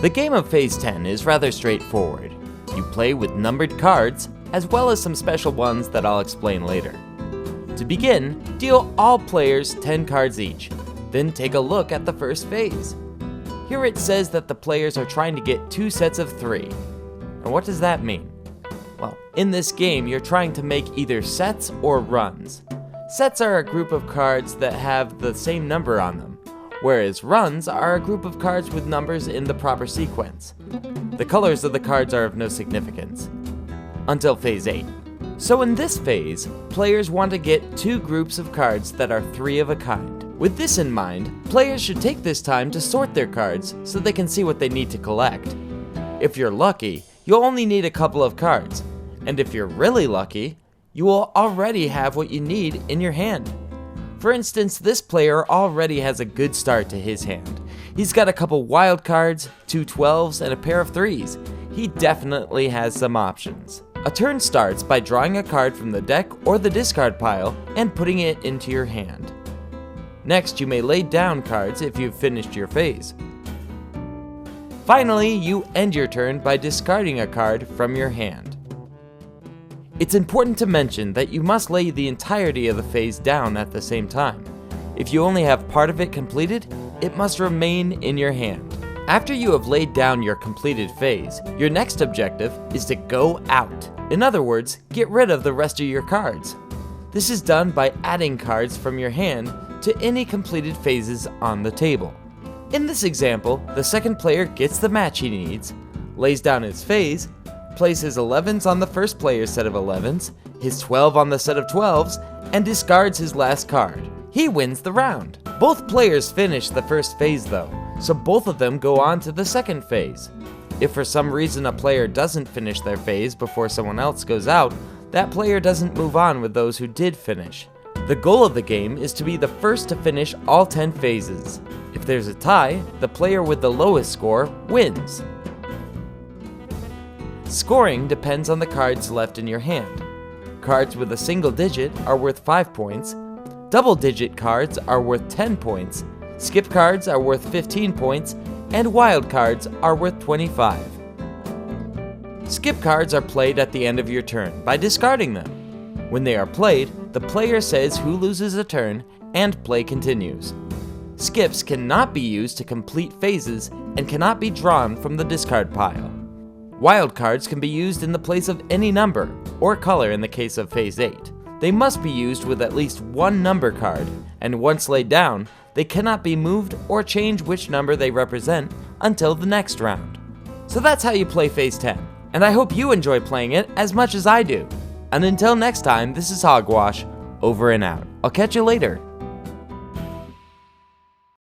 The game of Phase 10 is rather straightforward. You play with numbered cards, as well as some special ones that I'll explain later. To begin, deal all players 10 cards each, then take a look at the first phase. Here it says that the players are trying to get 2 sets of 3. And what does that mean? Well, in this game, you're trying to make either sets or runs. Sets are a group of cards that have the same number on them, whereas runs are a group of cards with numbers in the proper sequence. The colors of the cards are of no significance. Until Phase 8. So in this phase, players want to get 2 groups of cards that are 3 of a kind. With this in mind, players should take this time to sort their cards so they can see what they need to collect. If you're lucky, you'll only need a couple of cards, and if you're really lucky, you will already have what you need in your hand. For instance, this player already has a good start to his hand. He's got a couple wild cards, 2 12s, and a pair of 3s. He definitely has some options. A turn starts by drawing a card from the deck or the discard pile and putting it into your hand. Next, you may lay down cards if you've finished your phase. Finally, you end your turn by discarding a card from your hand. It's important to mention that you must lay the entirety of the phase down at the same time. If you only have part of it completed, it must remain in your hand. After you have laid down your completed phase, your next objective is to go out. In other words, get rid of the rest of your cards. This is done by adding cards from your hand to any completed phases on the table. In this example, the second player gets the match he needs, lays down his phase, plays his 11s on the first player's set of 11s, his 12 on the set of 12s, and discards his last card. He wins the round. Both players finish the first phase though, so both of them go on to the second phase. If for some reason a player doesn't finish their phase before someone else goes out, that player doesn't move on with those who did finish. The goal of the game is to be the first to finish all 10 phases. If there's a tie, the player with the lowest score wins. Scoring depends on the cards left in your hand. Cards with a single digit are worth 5 points, double-digit cards are worth 10 points, skip cards are worth 15 points, and wild cards are worth 25. Skip cards are played at the end of your turn by discarding them. When they are played, the player says who loses a turn, and play continues. Skips cannot be used to complete phases and cannot be drawn from the discard pile. Wild cards can be used in the place of any number, or color in the case of Phase 8. They must be used with at least one number card, and once laid down, they cannot be moved or change which number they represent until the next round. So that's how you play Phase 10, and I hope you enjoy playing it as much as I do. And until next time, this is Hogwash, over and out. I'll catch you later.